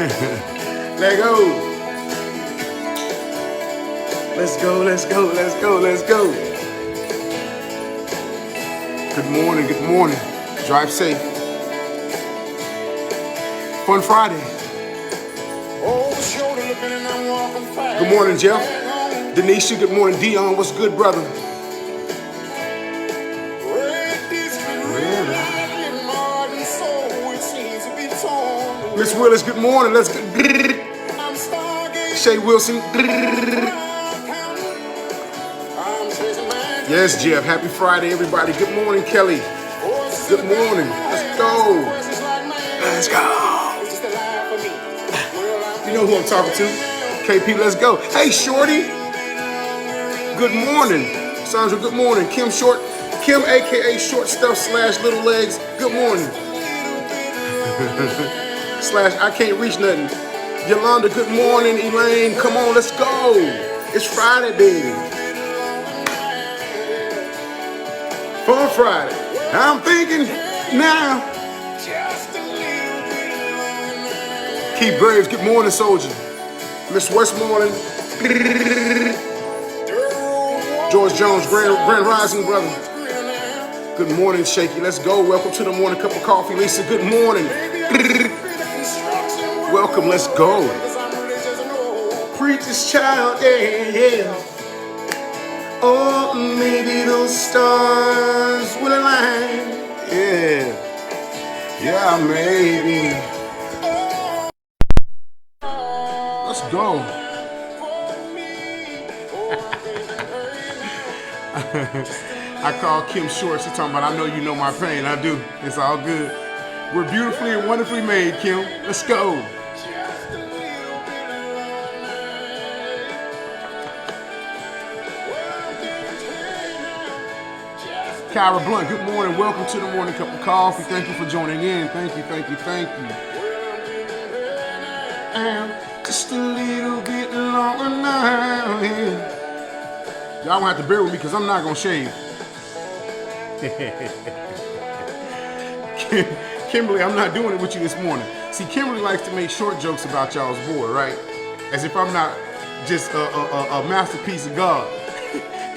Let go. Let's go, let's go, let's go, let's go. Good morning, good morning. Drive safe. Fun Friday. Good morning, Jeff. Denisha, good morning. Dion, what's good, brother? Miss Willis, good morning. Let's go. Shay Wilson. Yes, Jeff. Happy Friday, everybody. Good morning, Kelly. Good morning. Let's go. Let's go. You know who I'm talking to. KP, let's go. Hey, Shorty. Good morning. Sandra, good morning. Kim, a.k.a. Short Stuff / Little Legs. Good morning. / I can't reach nothing. Yolanda, good morning. Elaine, come on, let's go. It's Friday, baby. Fun Friday. I'm thinking now. Keith Graves, good morning, soldier. Miss Westmoreland. George Jones, Grand Rising, brother. Good morning, Shaky. Let's go. Welcome to the morning cup of coffee. Lisa, good morning. Welcome, let's go. Preacher's child, yeah. Or maybe those stars will align. Yeah, maybe. Let's go. I call Kim short. She's talking about, I know you know my pain. I do. It's all good. We're beautifully and wonderfully made, Kim. Let's go. Kyra Blunt, good morning. Welcome to the morning cup of coffee. Thank you for joining in. Thank you. And just a little bit longer now. Y'all gonna have to bear with me because I'm not gonna shave. Kimberly, I'm not doing it with you this morning. See, Kimberly likes to make short jokes about y'all's boy, right? As if I'm not just a masterpiece of God.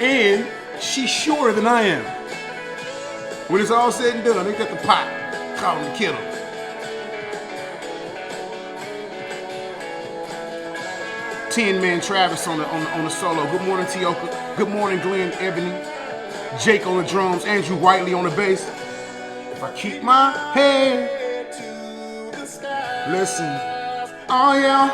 And she's shorter than I am. When it's all said and done, they got the pot, call him the killer. Tin-Man Travis on the solo. Good morning, Tioka. Good morning, Glenn Ebony. Jake on the drums. Andrew Whiteley on the bass. If I keep my head to the sky. Listen. Oh, yeah.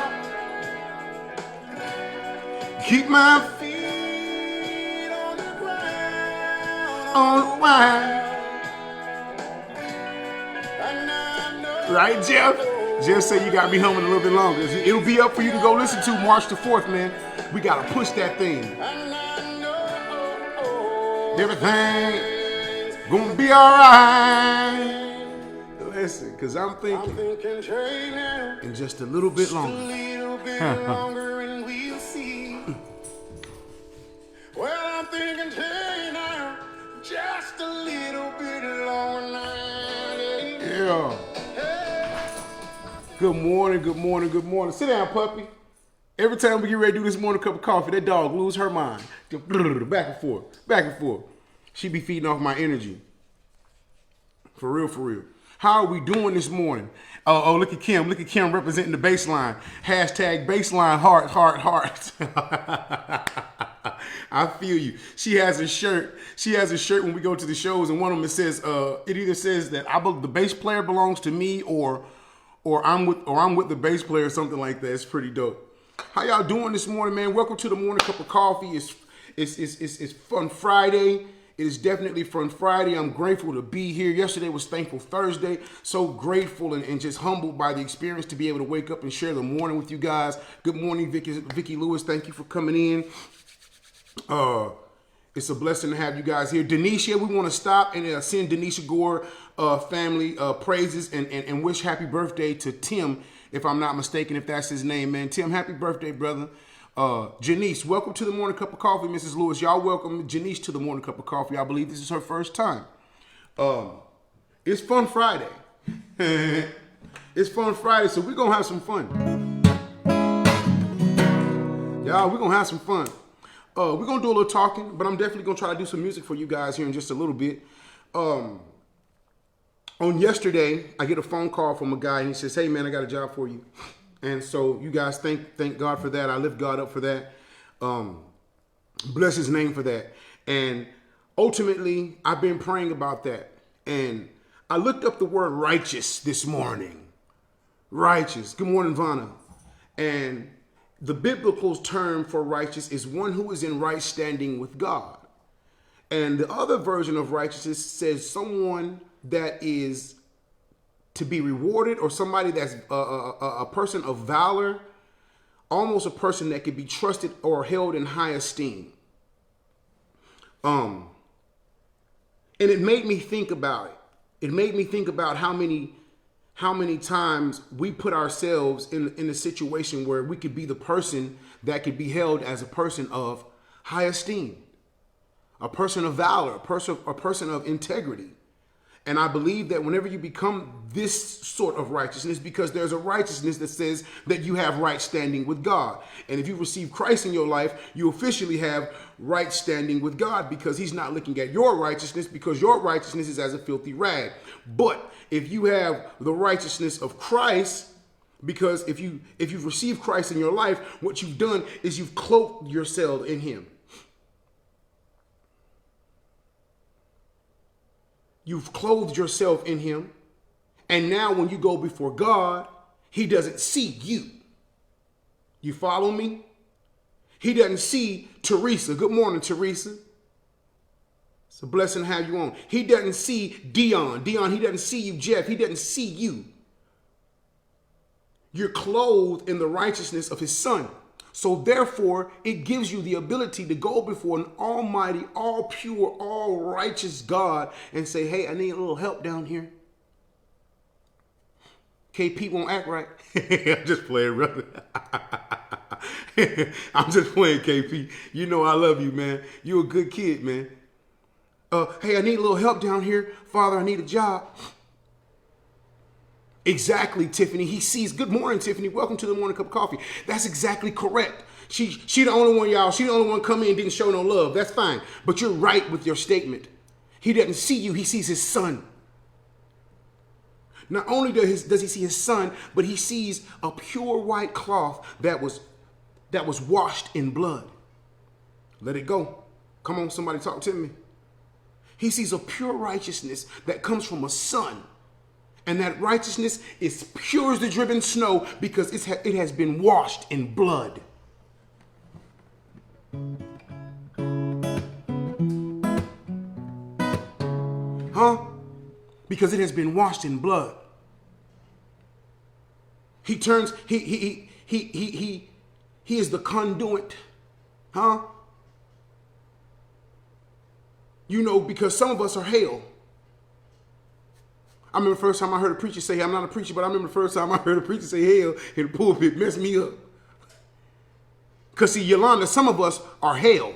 Keep my feet on the ground. On the wire. Right, Jeff? Jeff said you got me humming a little bit longer. It'll be up for you to go listen to March the 4th, man. We got to push that thing. Everything's gonna be all right. Listen, because I'm thinking in just a little bit longer. And we'll see. Well, I'm thinking now, just a little bit longer now. Yeah. Good morning. Sit down, puppy. Every time we get ready to do this morning cup of coffee, that dog lose her mind. Back and forth. She be feeding off my energy. For real. How are we doing this morning? Oh, look at Kim. Representing the baseline. Hashtag baseline heart. I feel you. She has a shirt when we go to the shows, and one of them it says, it either says that the bass player belongs to me or I'm with the bass player or something like that. It's pretty dope. How y'all doing this morning, man? Welcome to the morning cup of coffee. It's Fun Friday. It is definitely Fun Friday. I'm grateful to be here. Yesterday was Thankful Thursday. So grateful and just humbled by the experience to be able to wake up and share the morning with you guys. Good morning, Vicky Lewis. Thank you for coming in. It's a blessing to have you guys here. Denisha, we want to stop and send Denisha Gore family praises and wish happy birthday to Tim, if I'm not mistaken, if that's his name, man. Tim, happy birthday, brother. Janice, welcome to the morning cup of coffee, Mrs. Lewis. Y'all welcome Janice to the morning cup of coffee. I believe this is her first time. It's Fun Friday. It's Fun Friday, so we're going to have some fun. Y'all, we're going to have some fun. We're going to do a little talking, but I'm definitely going to try to do some music for you guys here in just a little bit. On yesterday, I get a phone call from a guy, and he says, hey, man, I got a job for you. And so you guys thank God for that. I lift God up for that. Bless his name for that. And ultimately, I've been praying about that. And I looked up the word righteous this morning. Righteous. Good morning, Vanna. And the biblical term for righteous is one who is in right standing with God. And the other version of righteousness says someone that is to be rewarded, or somebody that's a person of valor, almost a person that could be trusted or held in high esteem. And it made me think about it. It made me think about how many times we put ourselves in a situation where we could be the person that could be held as a person of high esteem, a person of valor, a person of integrity. And I believe that whenever you become this sort of righteousness, because there's a righteousness that says that you have right standing with God. And if you receive Christ in your life, you officially have right standing with God, because he's not looking at your righteousness, because your righteousness is as a filthy rag. But if you have the righteousness of Christ, because if you've received Christ in your life, what you've done is you've cloaked yourself in him. You've clothed yourself in him. And now when you go before God, he doesn't see you. You follow me? He doesn't see Teresa. Good morning, Teresa. It's a blessing to have you on. He doesn't see Dion. Dion, he doesn't see you. Jeff, he doesn't see you. You're clothed in the righteousness of his son. So therefore, it gives you the ability to go before an almighty, all pure, all righteous God and say, hey, I need a little help down here. KP won't act right. I'm just playing, brother. I'm just playing, KP. You know I love you, man. You're a good kid, man. Hey, I need a little help down here. Father, I need a job. Exactly, Tiffany. He sees. Good morning, Tiffany. Welcome to the Morning Cup of Coffee. That's exactly correct. She the only one, y'all. She the only one come in and didn't show no love. That's fine. But you're right with your statement. He doesn't see you. He sees his son. Not only does he see his son, but he sees a pure white cloth that was washed in blood. Let it go. Come on, somebody talk to me. He sees a pure righteousness that comes from a son. And that righteousness is pure as the driven snow, because it has been washed in blood. Huh? Because it has been washed in blood. He is the conduit. Huh? You know, because some of us are hell. I remember the first time I heard a preacher say, I'm not a preacher, but I remember the first time I heard a preacher say hell in the pulpit. Messed me up. Because see, Yolanda, some of us are hell.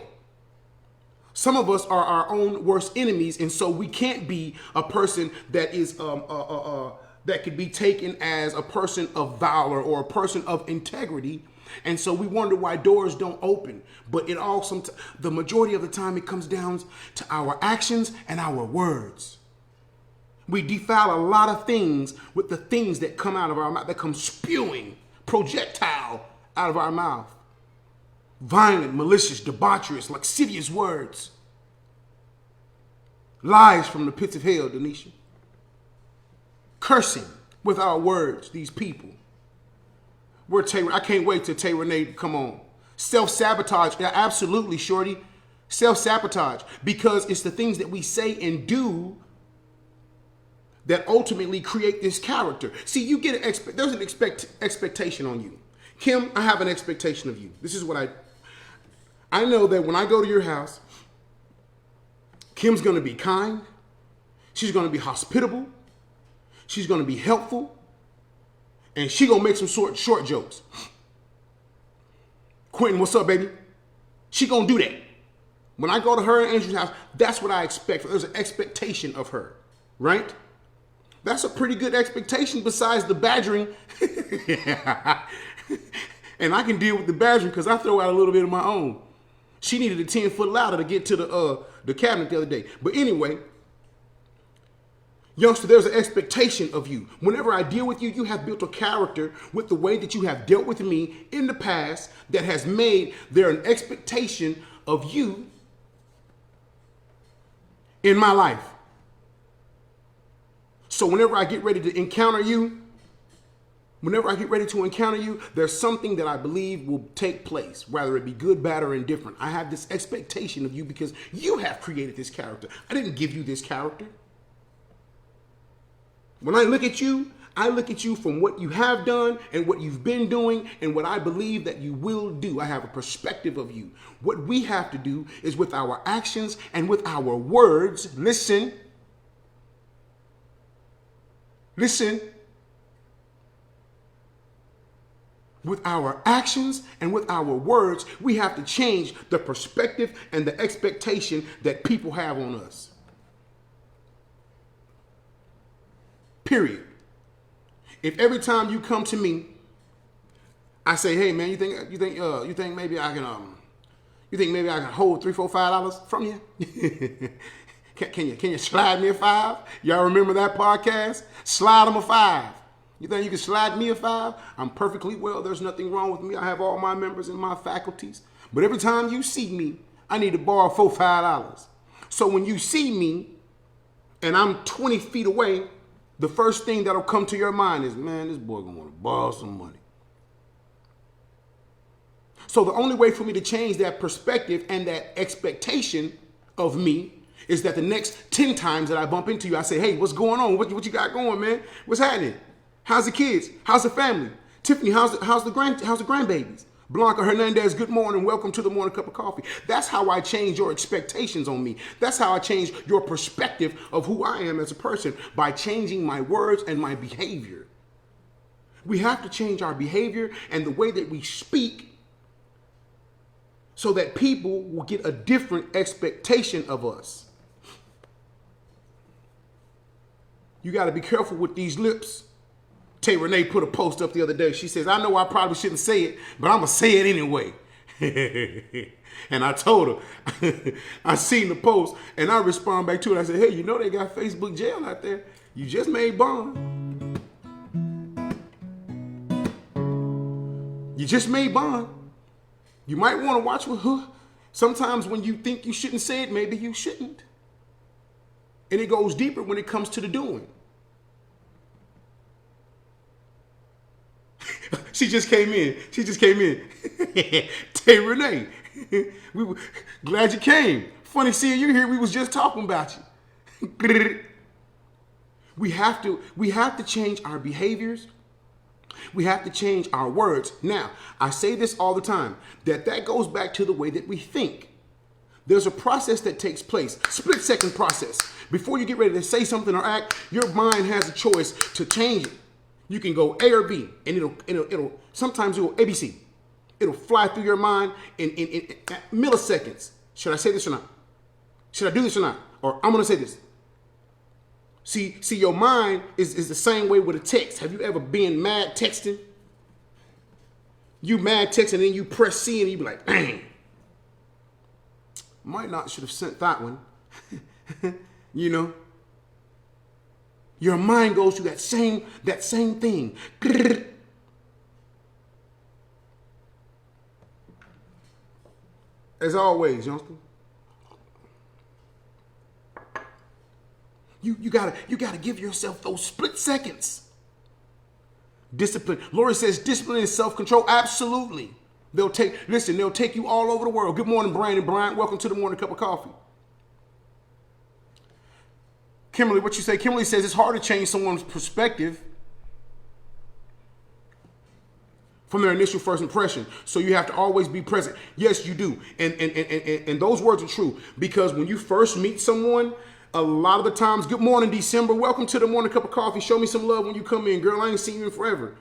Some of us are our own worst enemies, and so we can't be a person that is that could be taken as a person of valor or a person of integrity. And so we wonder why doors don't open. But the majority of the time, it comes down to our actions and our words. We defile a lot of things with the things that come out of our mouth, that come spewing, projectile out of our mouth. Violent, malicious, debaucherous, lascivious words. Lies from the pits of hell, Denisha. Cursing with our words, these people. I can't wait till Tay Renee come on. Self-sabotage, yeah, absolutely, shorty. Self-sabotage, because it's the things that we say and do that ultimately create this character. See, you get there's an expectation on you. Kim, I have an expectation of you. This is what I know that when I go to your house, Kim's going to be kind. She's going to be hospitable. She's going to be helpful. And she's going to make some short jokes. Quentin, what's up, baby? She's going to do that. When I go to her and Andrew's house, that's what I expect. There's an expectation of her, right? That's a pretty good expectation besides the badgering. And I can deal with the badgering because I throw out a little bit of my own. She needed a 10-foot ladder to get to the cabinet the other day. But anyway, youngster, there's an expectation of you. Whenever I deal with you, you have built a character with the way that you have dealt with me in the past that has made there an expectation of you in my life. So whenever I get ready to encounter you, there's something that I believe will take place, whether it be good, bad, or indifferent. I have this expectation of you because you have created this character. I didn't give you this character. When I look at you from what you have done and what you've been doing and what I believe that you will do. I have a perspective of you. What we have to do is with our actions and with our words, listen. With our actions and with our words, we have to change the perspective and the expectation that people have on us. Period. If every time you come to me, I say, "Hey man, you think maybe I can hold $3, $4, $5 from you? Can you slide me a $5? Y'all remember that podcast? Slide them a $5. You think you can slide me a $5? I'm perfectly well. There's nothing wrong with me. I have all my members and my faculties. But every time you see me, I need to borrow $4, $5. So when you see me and I'm 20 feet away, the first thing that'll come to your mind is, man, this boy gonna want to borrow some money. So the only way for me to change that perspective and that expectation of me is that the next 10 times that I bump into you, I say, hey, what's going on? What you got going, man? What's happening? How's the kids? How's the family? Tiffany, how's the grandbabies? Blanca Hernandez, good morning. Welcome to the Morning Cup of Coffee. That's how I change your expectations on me. That's how I change your perspective of who I am as a person, by changing my words and my behavior. We have to change our behavior and the way that we speak so that people will get a different expectation of us. You got to be careful with these lips. Tay Renee put a post up the other day. She says, I know I probably shouldn't say it, but I'm going to say it anyway. And I told her, I seen the post, and I respond back to it. I said, hey, you know they got Facebook jail out there. You just made bond. You just made bond. You might want to watch with sometimes when you think you shouldn't say it, maybe you shouldn't. And it goes deeper when it comes to the doing. She just came in. Tay Renee. We were glad you came. Funny seeing you here. We was just talking about you. We have to change our behaviors. We have to change our words. Now, I say this all the time, that goes back to the way that we think. There's a process that takes place, split-second process. Before you get ready to say something or act, your mind has a choice to change it. You can go A or B, and it'll sometimes it'll ABC. It'll fly through your mind in milliseconds. Should I say this or not? Should I do this or not? Or I'm gonna say this. See, your mind is the same way with a text. Have you ever been mad texting? You mad texting and then you press C and you be like, dang. Might not should have sent that one. You know? Your mind goes through that same thing. As always, youngster, you gotta give yourself those split seconds. Discipline. Lori says discipline and self-control. Absolutely. They'll take you all over the world. Good morning, Brian and Brian. Welcome to the Morning Cup of Coffee. Kimberly, what you say? Kimberly says it's hard to change someone's perspective from their initial first impression. So you have to always be present. Yes, you do. And those words are true, because when you first meet someone, a lot of the times, good morning, December. Welcome to the Morning Cup of Coffee. Show me some love when you come in. Girl, I ain't seen you in forever.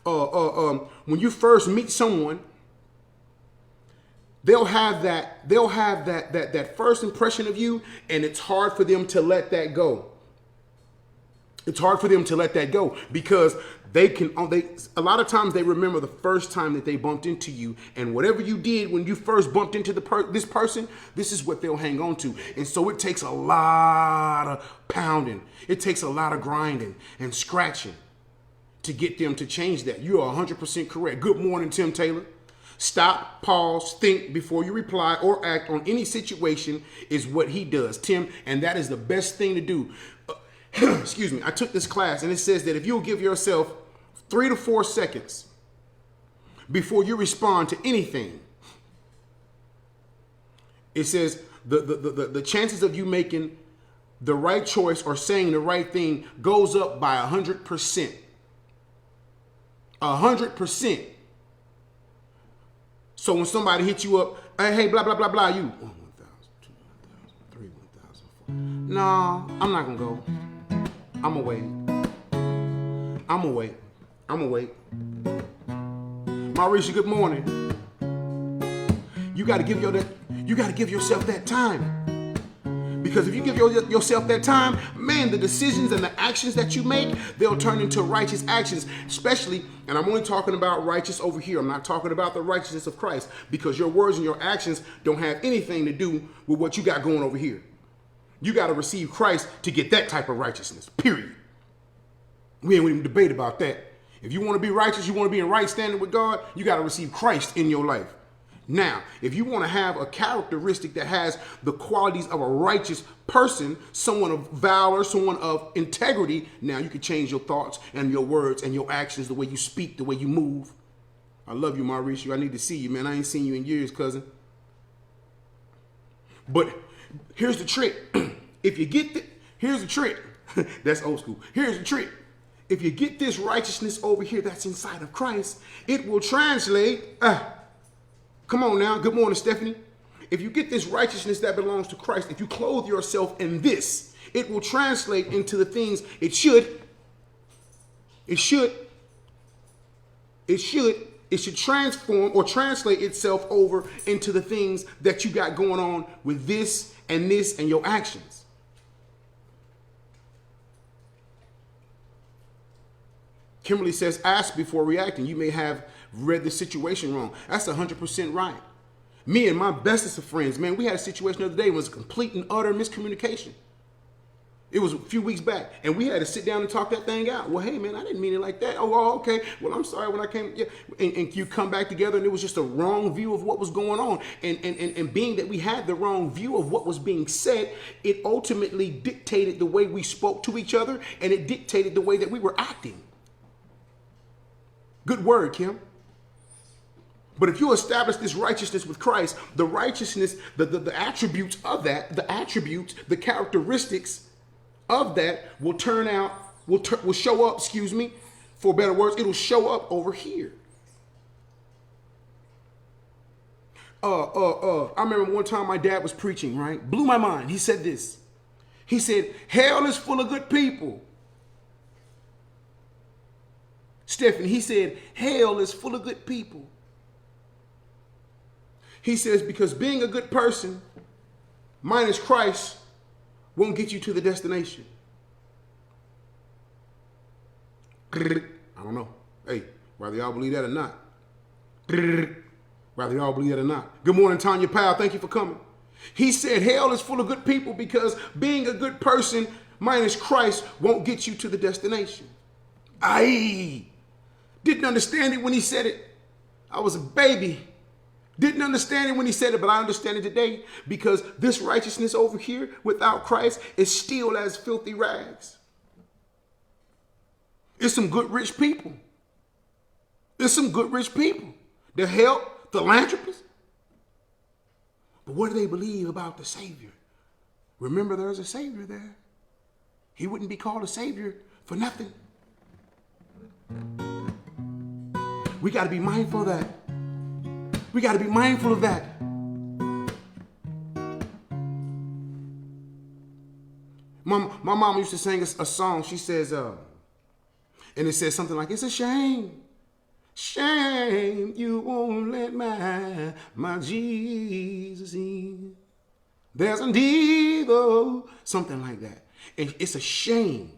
When you first meet someone, they'll have that first impression of you, and it's hard for them to let that go. It's hard for them to let that go because a lot of times they remember the first time that they bumped into you, and whatever you did when you first bumped into this person, this is what they'll hang on to. And so it takes a lot of pounding. It takes a lot of grinding and scratching to get them to change that. You are 100% correct. Good morning, Tim Taylor. Stop, pause, think before you reply or act on any situation is what he does, Tim, and that is the best thing to do. Excuse me, I took this class and it says that if you'll give yourself 3 to 4 seconds before you respond to anything, it says the chances of you making the right choice or saying the right thing goes up by 100%. 100%. So when somebody hits you up, hey, blah, blah, blah, blah, you, 1,000, 2, 1,000, 3, 1,000, 4. No, I'm not going to go. I'm gonna wait. Mauricia, good morning. You gotta give yourself that time. Because if you give yourself that time, man, the decisions and the actions that you make, they'll turn into righteous actions. Especially, and I'm only talking about righteous over here. I'm not talking about the righteousness of Christ, because your words and your actions don't have anything to do with what you got going over here. You got to receive Christ to get that type of righteousness, period. We ain't even debate about that. If you want to be righteous, you want to be in right standing with God, you got to receive Christ in your life. Now, if you want to have a characteristic that has the qualities of a righteous person, someone of valor, someone of integrity, now you can change your thoughts and your words and your actions, the way you speak, the way you move. I love you, Mauricio. I need to see you, man. I ain't seen you in years, cousin. But here's the trick. Here's the trick. That's old school. Here's the trick. If you get this righteousness over here that's inside of Christ, it will translate. Come on now. Good morning, Stephanie. If you get this righteousness that belongs to Christ, if you clothe yourself in this, it will translate into the things it should. It should transform or translate itself over into the things that you got going on with this and your actions. Kimberly says, ask before reacting. You may have read the situation wrong. That's 100% right. Me and my bestest of friends, man, we had a situation the other day. It was a complete and utter miscommunication. It was a few weeks back, and we had to sit down and talk that thing out. Well, hey, man, I didn't mean it like that. Oh, okay. Well, I'm sorry when I came. Yeah. And you come back together, and it was just a wrong view of what was going on. And being that we had the wrong view of what was being said, it ultimately dictated the way we spoke to each other, and it dictated the way that we were acting. Good word, Kim. But if you establish this righteousness with Christ, the righteousness, the attributes of that, the characteristics of that will turn out, will show up, for better words, it'll show up over here. I remember one time my dad was preaching, right? Blew my mind. He said this. He said, hell is full of good people. Stephanie, he said, hell is full of good people. He says, because being a good person minus Christ won't get you to the destination. I don't know. Hey, whether y'all believe that or not. Whether y'all believe that or not. Good morning, Tanya Powell. Thank you for coming. He said, hell is full of good people because being a good person minus Christ won't get you to the destination. I didn't understand it when he said it. I was a baby. Didn't understand it when he said it, but I understand it today because this righteousness over here without Christ is still as filthy rags. It's some good rich people. There's some good rich people. They help philanthropists. But what do they believe about the Savior? Remember, there's a Savior there. He wouldn't be called a Savior for nothing. We got to be mindful of that. We got to be mindful of that. My mom used to sing a song. She says, and it says something like, it's a shame. Shame you won't let my Jesus in. There's an evil, something like that. And it's a shame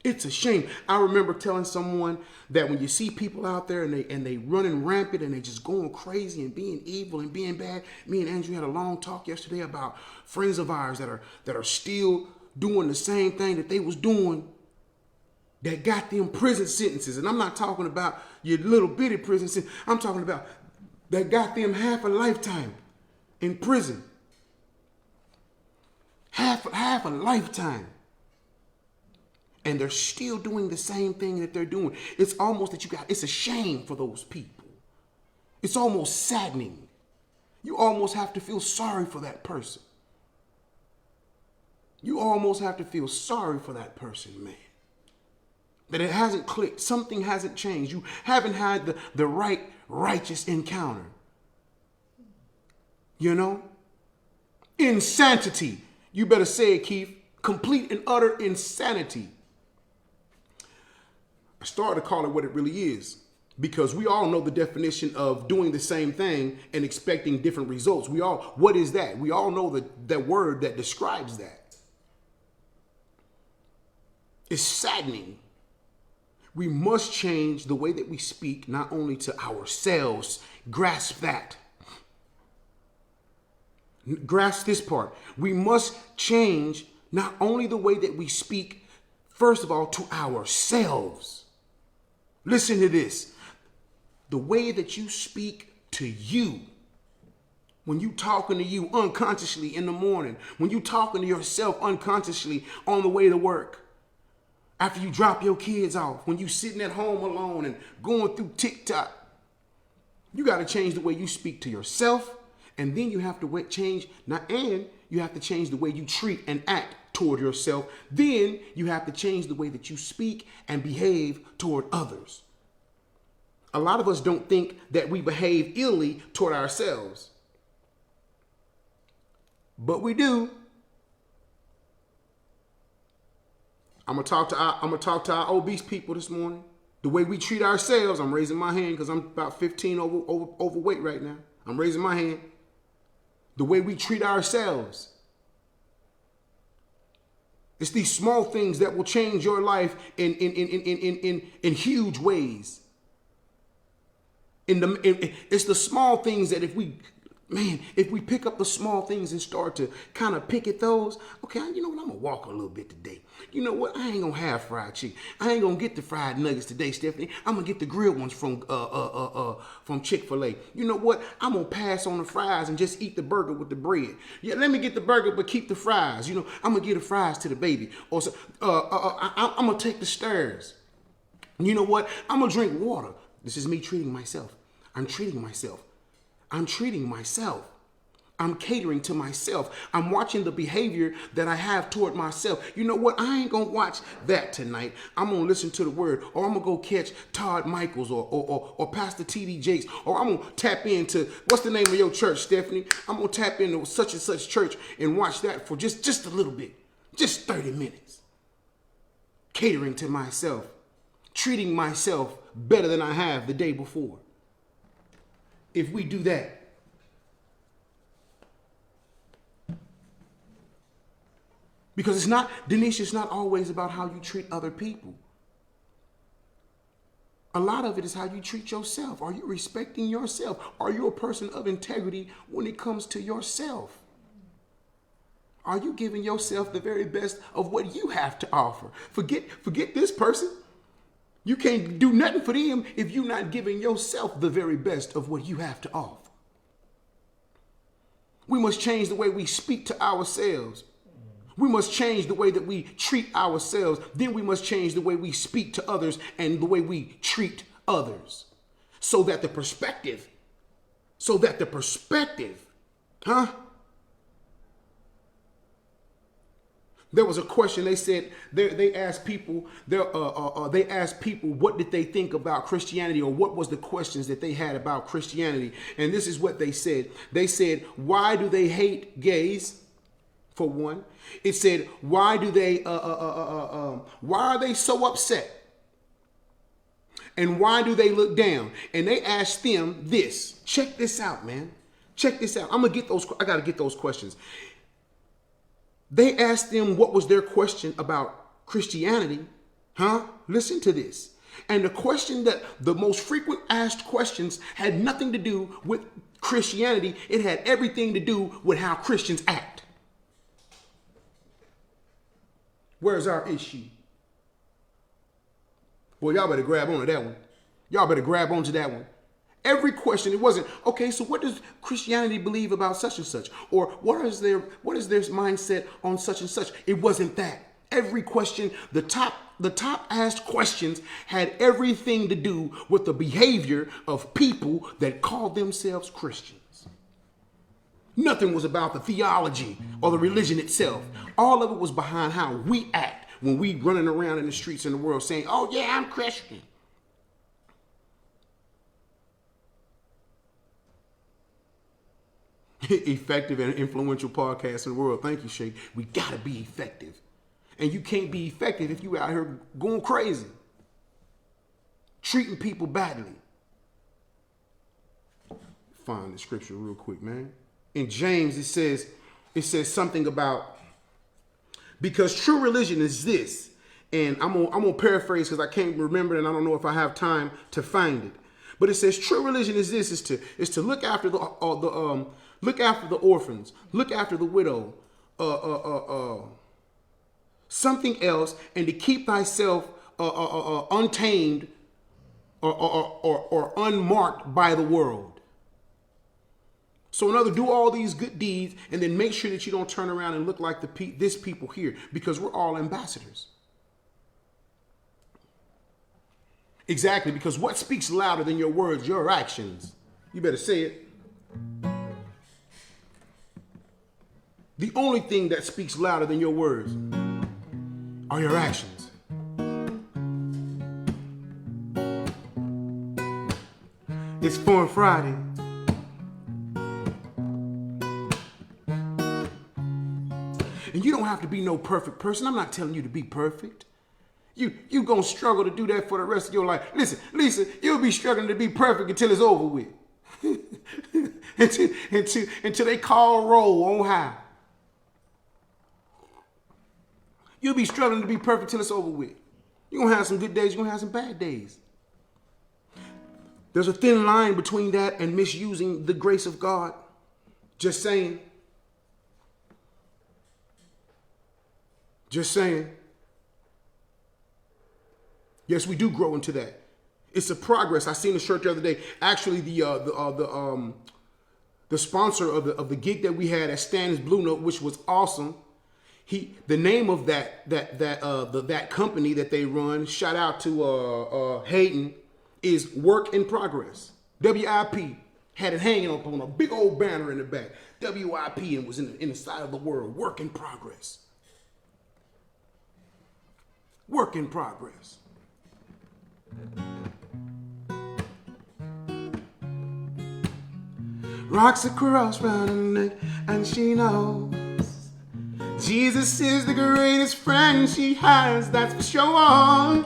It's a shame. I remember telling someone that when you see people out there and they running rampant and they just going crazy and being evil and being bad. Me and Andrew had a long talk yesterday about friends of ours that are still doing the same thing that they was doing that got them prison sentences. And I'm not talking about your little bitty prison sentence. I'm talking about that got them half a lifetime in prison. Half a lifetime. And they're still doing the same thing that they're doing. It's almost that it's a shame for those people. It's almost saddening. You almost have to feel sorry for that person. You almost have to feel sorry for that person, man. That it hasn't clicked. Something hasn't changed. You haven't had the right righteous encounter. You know? Insanity. You better say it, Keith. Complete and utter insanity. I started to call it what it really is because we all know the definition of doing the same thing and expecting different results. What is that? We all know that word that describes that. It's saddening. We must change the way that we speak, not only to ourselves. Grasp that. Grasp this part. We must change not only the way that we speak, first of all, to ourselves. Listen to this. The way that you speak to you, when you talking to you unconsciously in the morning, when you talking to yourself unconsciously on the way to work, after you drop your kids off, when you sitting at home alone and going through TikTok, you got to change the way you speak to yourself, and then you have to change the way you treat and act toward yourself. Then you have to change the way that you speak and behave toward others. A lot of us don't think that we behave illy toward ourselves, but we do. I'm gonna talk to our obese people this morning. The way we treat ourselves. I'm raising my hand because I'm about 15 overweight right now. I'm raising my hand. The way we treat ourselves. It's these small things that will change your life in huge ways. It's the small things that if we pick up the small things and start to kind of pick at those, okay, you know what, I'm going to walk a little bit today. You know what, I ain't going to have fried chicken. I ain't going to get the fried nuggets today, Stephanie. I'm going to get the grilled ones from Chick-fil-A. You know what, I'm going to pass on the fries and just eat the burger with the bread. Yeah, let me get the burger, but keep the fries. You know, I'm going to give the fries to the baby. Or I'm going to take the stairs. You know what, I'm going to drink water. This is me treating myself. I'm treating myself. I'm catering to myself. I'm watching the behavior that I have toward myself. You know what? I ain't going to watch that tonight. I'm going to listen to the word, or I'm going to go catch Todd Michaels or Pastor T.D. Jakes, or I'm going to tap into, what's the name of your church, Stephanie? I'm going to tap into such and such church and watch that for just a little bit, just 30 minutes. Catering to myself, treating myself better than I have the day before. If we do that, because it's not always about how you treat other people. A lot of it is how you treat yourself. Are you respecting yourself? Are you a person of integrity when it comes to yourself? Are you giving yourself the very best of what you have to offer? Forget this person. You can't do nothing for them if you're not giving yourself the very best of what you have to offer. We must change the way we speak to ourselves. We must change the way that we treat ourselves. Then we must change the way we speak to others and the way we treat others. So that the perspective, There was a question. They said they asked people. They asked people what did they think about Christianity, or what was the questions that they had about Christianity. And this is what they said. They said, why do they hate gays? For one, it said, why are they so upset? And why do they look down? And they asked them this. Check this out, man. Check this out. I got to get those questions. They asked them what was their question about Christianity. Huh? Listen to this. And the question that the most frequent asked questions had nothing to do with Christianity. It had everything to do with how Christians act. Where's our issue? Boy, y'all better grab onto that one. Y'all better grab onto that one. Every question, it wasn't, okay, so what does Christianity believe about such and such? Or what is their mindset on such and such? It wasn't that. Every question, the top asked questions had everything to do with the behavior of people that called themselves Christians. Nothing was about the theology or the religion itself. All of it was behind how we act when we running around in the streets in the world saying, oh yeah, I'm Christian. Effective and influential podcast in the world. Thank you, Shay. We gotta be effective. And you can't be effective if you out here going crazy, treating people badly. Find the scripture real quick, man. In James, it says something about, because true religion is this, and I'm gonna paraphrase because I can't remember it and I don't know if I have time to find it. But it says true religion is this: is to look after the orphans, look after the widow, something else, and to keep thyself untamed or unmarked by the world. So in other words, do all these good deeds and then make sure that you don't turn around and look like this people here, because we're all ambassadors. Exactly, because what speaks louder than your words? Your actions. You better say it. The only thing that speaks louder than your words are your actions. It's Fun Friday. And you don't have to be no perfect person. I'm not telling you to be perfect. You gonna struggle to do that for the rest of your life. Listen, Lisa, you'll be struggling to be perfect until it's over with. until they call roll on high. You'll be struggling to be perfect till it's over with. You're gonna have some good days, you're gonna have some bad days. There's a thin line between that and misusing the grace of God. Just saying. Just saying. Yes, we do grow into that. It's a progress. I seen a shirt the other day. Actually, the sponsor of the gig that we had at Stan's Blue Note, which was awesome. The name of that company that they run, shout out to Hayden, is Work in Progress. WIP. Had it hanging up on a big old banner in the back. WIP, and was in the side of the world. Work in progress. Work in progress. Rocks across round her neck, and she knows Jesus is the greatest friend she has, that's for sure.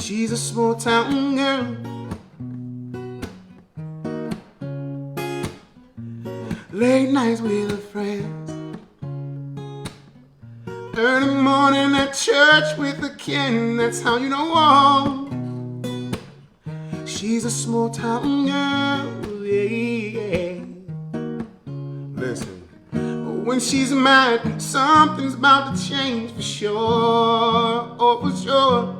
She's a small town girl, late nights with her friends, early morning at church with a kin, that's how you know. She's a small town girl, yeah. Listen, when she's mad, something's about to change for sure, oh for sure.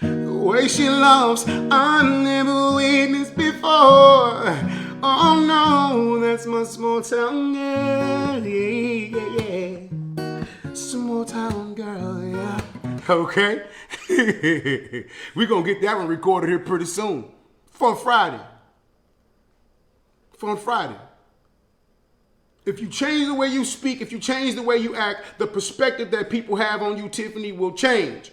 The way she loves, I never witnessed before. Oh no, that's my small town girl, yeah. Small town girl, yeah. Okay. We're going to get that one recorded here pretty soon. Fun Friday. Fun Friday. If you change the way you speak, if you change the way you act, the perspective that people have on you, Tiffany, will change.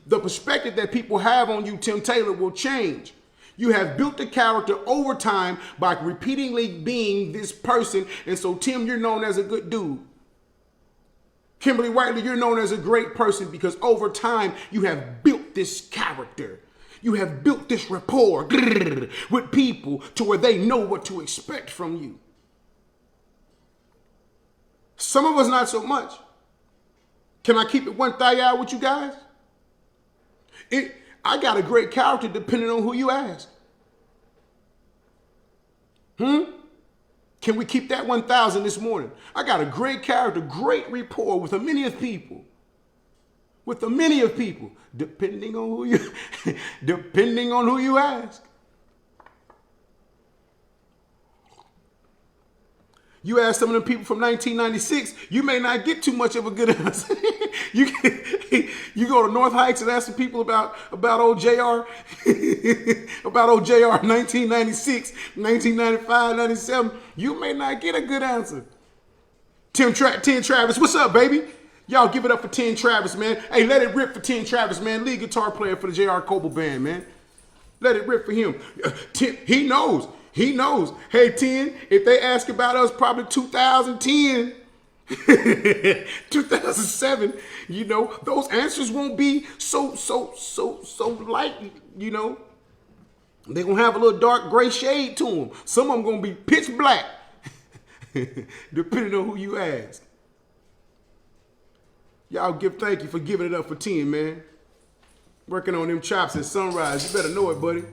The perspective that people have on you, Tim Taylor, will change. You have built a character over time by repeatedly being this person. And so, Tim, you're known as a good dude. Kimberly Whiteley, you're known as a great person because over time you have built this character. You have built this rapport with people to where they know what to expect from you. Some of us not so much. Can I keep it 1,000 with you guys? I got a great character depending on who you ask. Can we keep that 1,000 this morning? I got a great character, great rapport with a many of people. With a many of people, depending on who you ask. You ask some of the people from 1996, you may not get too much of a good answer. you go to North Heights and ask some people about old JR, about old JR 1996, 1995, 97. You may not get a good answer. 10 Travis, what's up, baby? Y'all give it up for 10 Travis, man. Hey, let it rip for 10 Travis, man. Lead guitar player for the JR Coble band, man. Let it rip for him. He knows. He knows. Hey, 10, if they ask about us probably 2010, 2007, you know, those answers won't be so light, you know. They're going to have a little dark gray shade to them. Some of them going to be pitch black, depending on who you ask. Y'all thank you for giving it up for 10, man. Working on them chops at Sunrise. You better know it, buddy.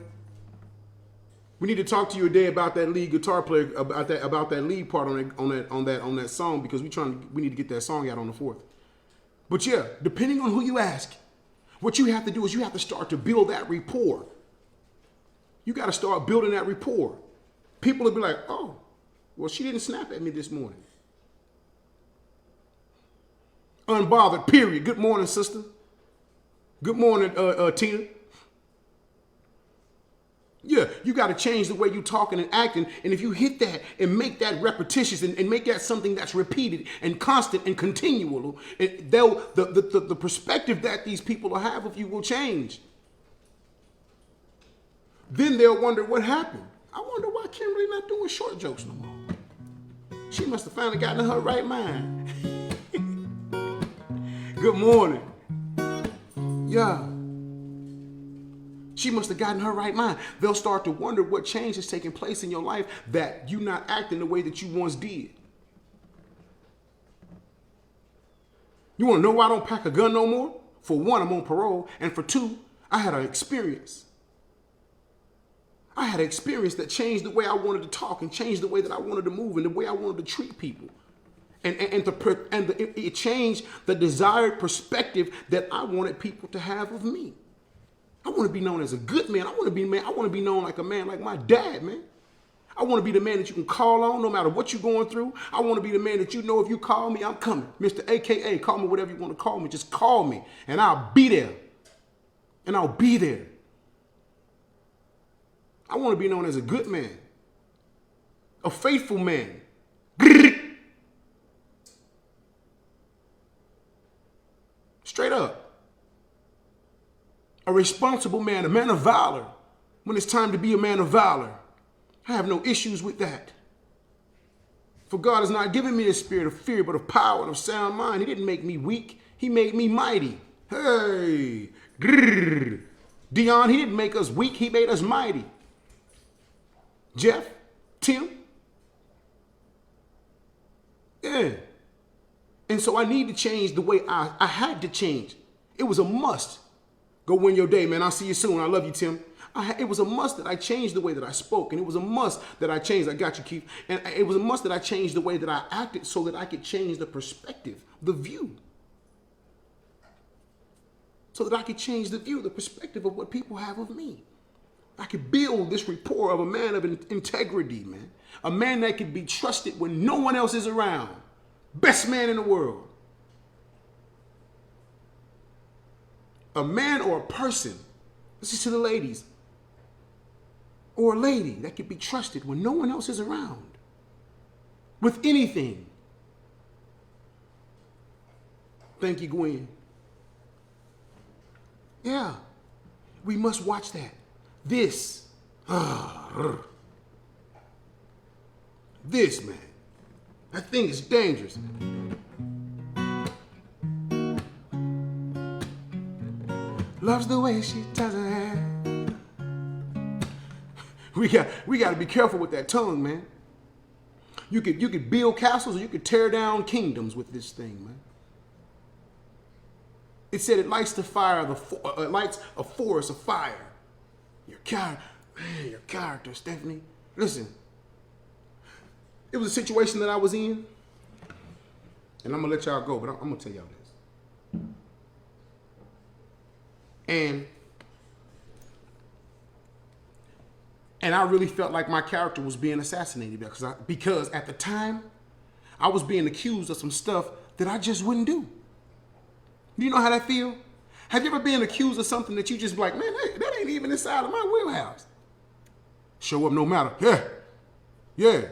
We need to talk to you today about that lead guitar player, about that lead part on that song, because we need to get that song out on the 4th. But yeah, depending on who you ask, what you have to do is you have to start to build that rapport. You got to start building that rapport. People will be like, oh, well, she didn't snap at me this morning. Unbothered, period. Good morning, sister. Good morning, Tina. Yeah, you got to change the way you talking and acting. And if you hit that and make that repetitious and make that something that's repeated and constant and continual, the perspective that these people will have of you will change. Then they'll wonder what happened. I wonder why Kimberly not doing short jokes no more. She must have finally gotten in her right mind. Good morning. Yeah. She must have gotten her right mind. They'll start to wonder what change is taking place in your life that you're not acting the way that you once did. You want to know why I don't pack a gun no more? For one, I'm on parole. And for two, I had an experience. I had an experience that changed the way I wanted to talk and changed the way that I wanted to move and the way I wanted to treat people. It changed the desired perspective that I wanted people to have of me. I want to be known as a good man. I want to be known like a man like my dad, man. I want to be the man that you can call on no matter what you're going through. I want to be the man that you know if you call me, I'm coming. Mr. AKA, call me whatever you want to call me. Just call me and I'll be there. And I'll be there. I want to be known as a good man. A faithful man. Straight up. A responsible man, a man of valor. When it's time to be a man of valor, I have no issues with that. For God has not given me the spirit of fear, but of power and of sound mind. He didn't make me weak. He made me mighty. Hey. Dion, he didn't make us weak. He made us mighty. Jeff, Tim. Yeah. And so I need to change the way I had to change. It was a must. Go win your day, man. I'll see you soon. I love you, Tim. It was a must that I changed the way that I spoke. And it was a must that I changed. I got you, Keith. And it was a must that I changed the way that I acted so that I could change the perspective, the view. So that I could change the view, the perspective of what people have of me. I could build this rapport of a man of integrity, man. A man that could be trusted when no one else is around. Best man in the world. A man or a person, this is to the ladies, or a lady that could be trusted when no one else is around. With anything. Thank you, Gwen. Yeah, we must watch that. This, man, that thing is dangerous. Loves the way she does her hair. We got to be careful with that tongue, man. You could build castles or you could tear down kingdoms with this thing, man. It said it lights the fire, it lights a forest of fire. Your character, man, your character, Stephanie. Listen, it was a situation that I was in, and I'm gonna let y'all go, but I'm gonna tell y'all this. And I really felt like my character was being assassinated because at the time, I was being accused of some stuff that I just wouldn't do. Do you know how that feel? Have you ever been accused of something that you just like, man, that ain't even inside of my wheelhouse? Show up no matter. Yeah.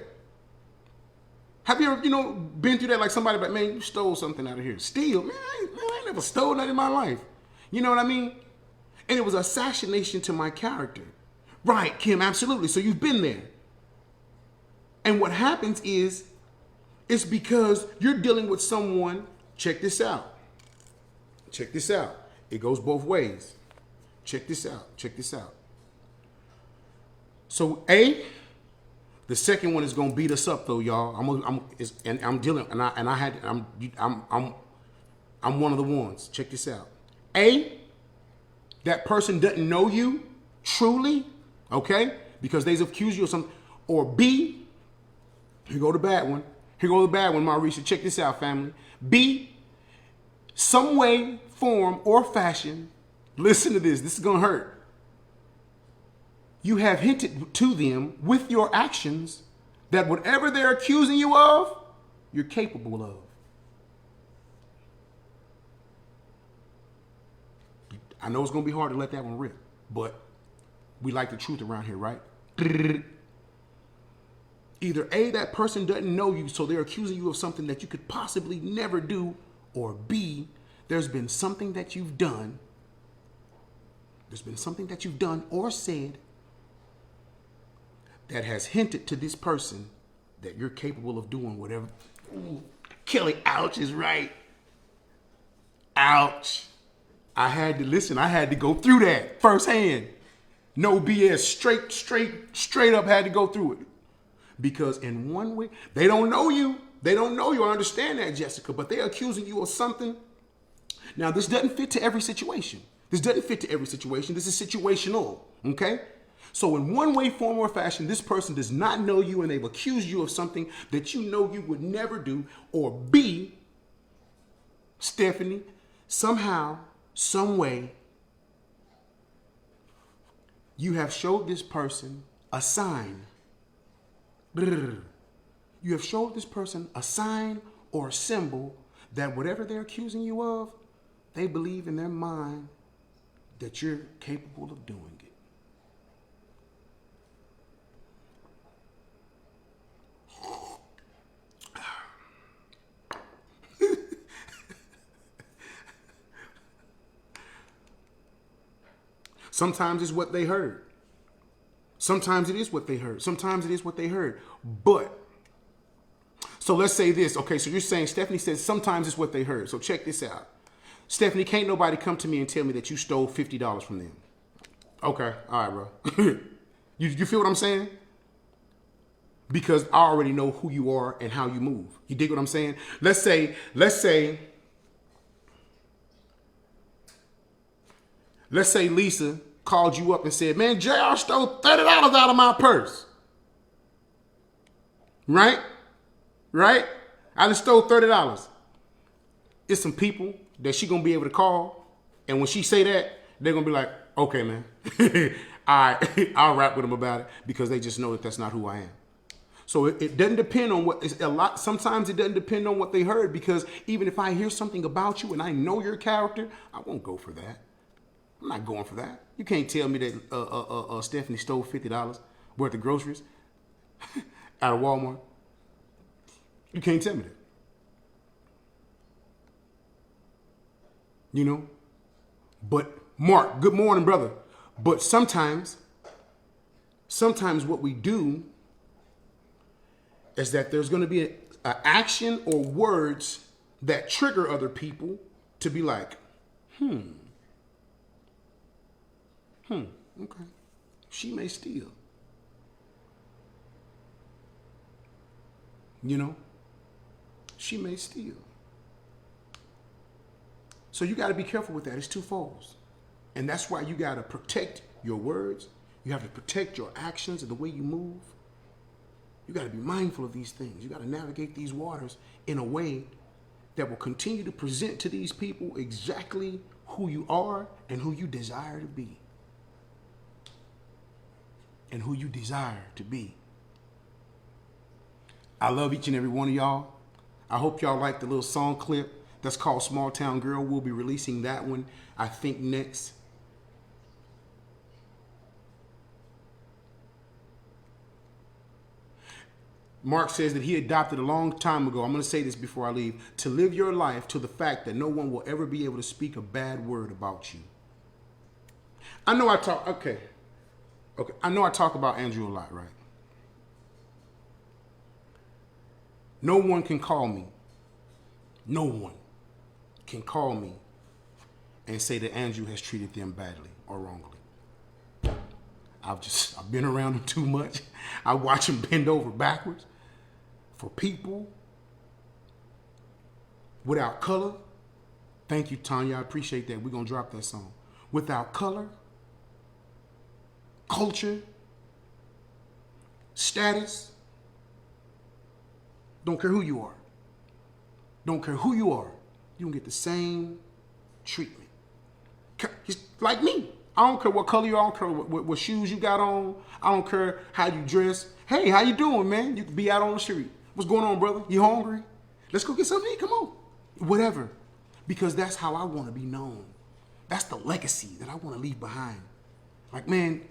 Have you ever, been through that like somebody like, man, you stole something out of here. Steal? Man, I ain't never stole nothing in my life. You know what I mean? And it was assassination to my character. Right, Kim, absolutely. So you've been there. And what happens is, it's because you're dealing with someone, check this out. Check this out. It goes both ways. Check this out. So the second one is gonna beat us up though, y'all. I'm one of the ones. Check this out. That person doesn't know you truly, okay? Because they've accused you of something. Or B, here go the bad one. Mauricio. Check this out, family. B, some way, form, or fashion, listen to this. This is gonna hurt. You have hinted to them with your actions that whatever they're accusing you of, you're capable of. I know it's going to be hard to let that one rip, but we like the truth around here, right? Either A, that person doesn't know you, so they're accusing you of something that you could possibly never do, or B, there's been something that you've done. Or said that has hinted to this person that you're capable of doing whatever. Ooh, Kelly, ouch is right. Ouch. I had to go through that firsthand. No BS, straight up had to go through it. Because in one way, they don't know you. I understand that, Jessica, but they're accusing you of something. Now, this doesn't fit to every situation. This is situational, okay? So in one way, form, or fashion, this person does not know you and they've accused you of something that you know you would never do. Or B, Stephanie, somehow, some way, you have showed this person a sign. You have showed this person a sign or a symbol that whatever they're accusing you of, they believe in their mind that you're capable of doing it. Sometimes it's what they heard. Sometimes it is what they heard. But, so let's say this. Okay, so you're saying, Stephanie says sometimes it's what they heard. So check this out. Stephanie, can't nobody come to me and tell me that you stole $50 from them. Okay, all right, bro. You feel what I'm saying? Because I already know who you are and how you move. You dig what I'm saying? Let's say Lisa called you up and said, man, JR stole $30 out of my purse. Right? I just stole $30. It's some people that she gonna be able to call, and when she say that, they're gonna be like, okay, man. All right, I'll rap with them about it, because they just know that that's not who I am. So it doesn't depend on sometimes it doesn't depend on what they heard, because even if I hear something about you and I know your character, I won't go for that. I'm not going for that. You can't tell me that Stephanie stole $50 worth of groceries out of Walmart. You can't tell me that. You know? But Mark, good morning, brother. But sometimes what we do is that there's going to be an action or words that trigger other people to be like, okay, she may steal. You know, she may steal. So you got to be careful with that. It's twofold. And that's why you got to protect your words. You have to protect your actions and the way you move. You got to be mindful of these things. You got to navigate these waters in a way that will continue to present to these people exactly who you are and who you desire to be. And who you desire to be. I love each and every one of y'all. I hope y'all like the little song clip that's called Small Town Girl. We'll be releasing that one, I think, next. Mark says that he adopted a long time ago, I'm going to say this before I leave, to live your life to the fact that no one will ever be able to speak a bad word about you. I know I talk, okay. I know I talk about Andrew a lot, right? No one can call me. No one can call me and say that Andrew has treated them badly or wrongly. I've been around him too much. I watch him bend over backwards for people without color. Thank you, Tanya. I appreciate that. We're going to drop that song. Without color, culture, status. Don't care who you are. Don't care who you are. You don't get the same treatment. He's like me. I don't care what color you are. I don't care what shoes you got on. I don't care how you dress. Hey, how you doing, man? You can be out on the street. What's going on, brother? You hungry? Let's go get something to eat. Come on. Whatever. Because that's how I want to be known. That's the legacy that I want to leave behind. Like, man,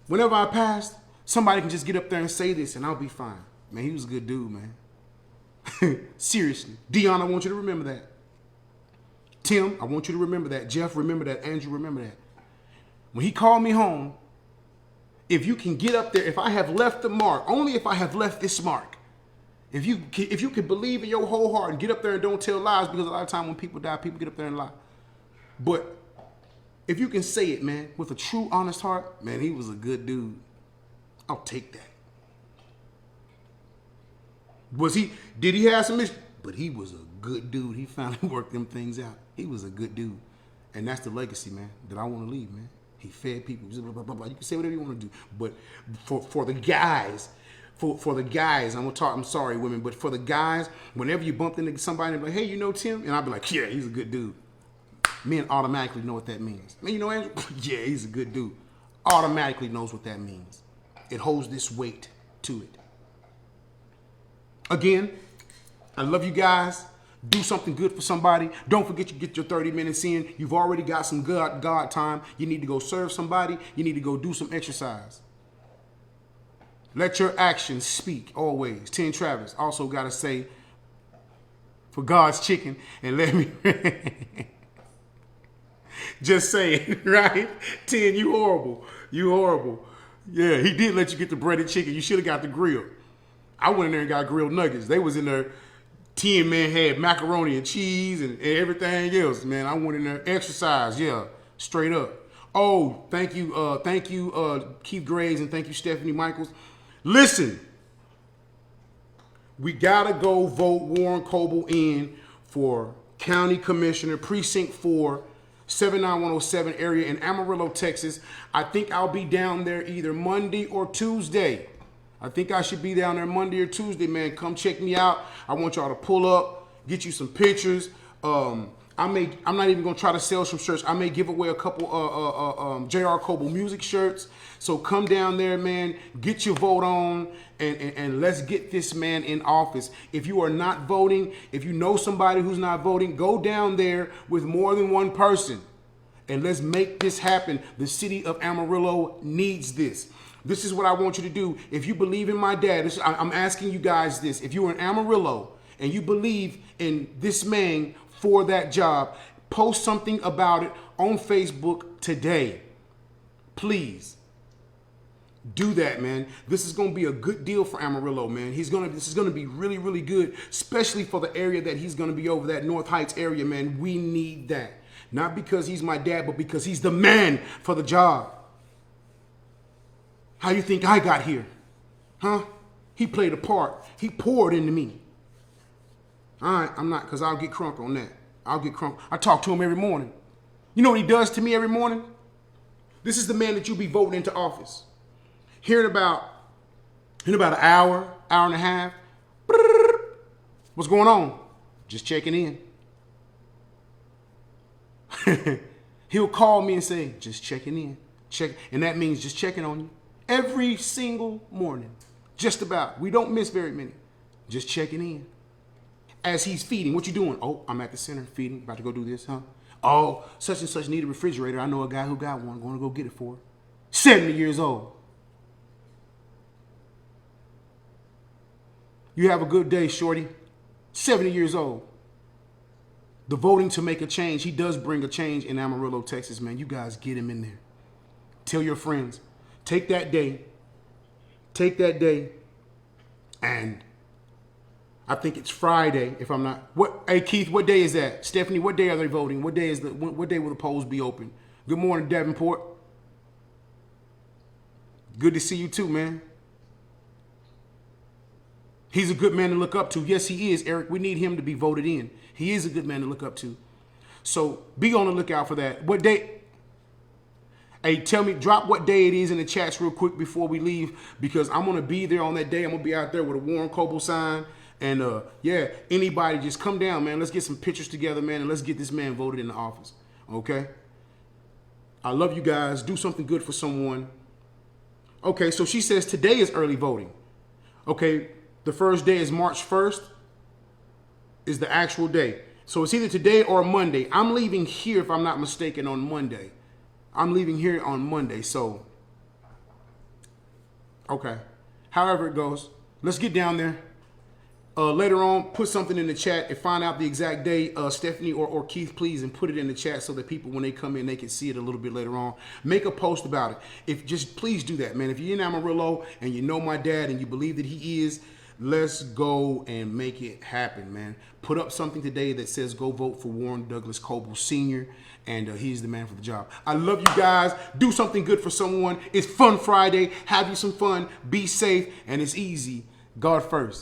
whenever I pass, somebody can just get up there and say this and I'll be fine. Man, he was a good dude, man. Seriously. Dion, I want you to remember that. Tim, I want you to remember that. Jeff, remember that. Andrew, remember that. When he called me home, if you can get up there, if I have left the mark, only if I have left this mark, if you can believe in your whole heart and get up there and don't tell lies, because a lot of time when people die, people get up there and lie. But if you can say it, man, with a true, honest heart, man, he was a good dude. I'll take that. Did he have some issues? But he was a good dude. He finally worked them things out. He was a good dude. And that's the legacy, man, that I want to leave, man. He fed people. Blah, blah, blah, blah. You can say whatever you want to do. But for the guys, for the guys, I'm sorry, women, but for the guys, whenever you bump into somebody and be like, hey, you know Tim? And I'll be like, yeah, he's a good dude. Men automatically know what that means. Man, you know Andrew? Yeah, he's a good dude. Automatically knows what that means. It holds this weight to it. Again, I love you guys. Do something good for somebody. Don't forget you get your 30 minutes in. You've already got some God time. You need to go serve somebody. You need to go do some exercise. Let your actions speak always. Ten Travis also got to say, for God's chicken, and let me just say it, right? Ten, you horrible. You horrible. Yeah, he did let you get the breaded chicken. You should have got the grill. I went in there and got grilled nuggets. They was in there. 10 man had macaroni and cheese and everything else, man. I went in there, exercise, yeah, straight up. Oh, thank you, Keith Graves, and thank you, Stephanie Michaels. Listen, we gotta go vote Warren Coble in for County Commissioner, Precinct 4, 79107 area in Amarillo, Texas. I think I'll be down there either Monday or Tuesday. I think I should be down there Monday or Tuesday, man. Come check me out. I want y'all to pull up, get you some pictures. I'm not even gonna try to sell some shirts. I may give away a couple JR Coble music shirts. So come down there, man. Get your vote on, and let's get this man in office. If you are not voting, if you know somebody who's not voting, go down there with more than one person, and let's make this happen. The city of Amarillo needs this. This is what I want you to do. If you believe in my dad, I'm asking you guys this. If you're in Amarillo and you believe in this man for that job, post something about it on Facebook today. Please do that, man. This is going to be a good deal for Amarillo, man. This is going to be really, really good, especially for the area that he's going to be over, that North Heights area, man. We need that. Not because he's my dad, but because he's the man for the job. How you think I got here? Huh? He played a part. He poured into me. All right, I'm not, because I'll get crunk on that. I'll get crunk. I talk to him every morning. You know what he does to me every morning? This is the man that you'll be voting into office. Here in about an hour and a half. What's going on? Just checking in. He'll call me and say, just checking in. And that means just checking on you. Every single morning. Just about. We don't miss very many. Just checking in. As he's feeding, what you doing? Oh, I'm at the center feeding. About to go do this, huh? Oh, such and such need a refrigerator. I know a guy who got one. Going to go get it for her. 70 years old. You have a good day, shorty. 70 years old. The voting to make a change. He does bring a change in Amarillo, Texas, man. You guys get him in there. Tell your friends. Take that day. And I think it's Friday, if I'm not. Hey, Keith, what day is that? Stephanie, what day are they voting? What day will the polls be open? Good morning, Davenport. Good to see you too, man. He's a good man to look up to. Yes, he is, Eric. We need him to be voted in. He is a good man to look up to. So be on the lookout for that. What day? Hey, drop what day it is in the chats real quick before we leave, because I'm going to be there on that day. I'm going to be out there with a JR Coble sign. And yeah, anybody just come down, man. Let's get some pictures together, man, and let's get this man voted in the office. Okay? I love you guys. Do something good for someone. Okay, so she says today is early voting. Okay, the first day is March 1st is the actual day. So it's either today or Monday. I'm leaving here, if I'm not mistaken, on Monday. I'm leaving here on Monday, so okay. However it goes, let's get down there. Later on, put something in the chat and find out the exact day, Stephanie or Keith, please, and put it in the chat so that people, when they come in, they can see it a little bit later on. Make a post about it. Please do that, man. If you're in Amarillo and you know my dad and you believe that he is, let's go and make it happen, man. Put up something today that says go vote for Warren Douglas Coble Sr., and he's the man for the job. I love you guys. Do something good for someone. It's Fun Friday. Have you some fun. Be safe, and it's easy. God first.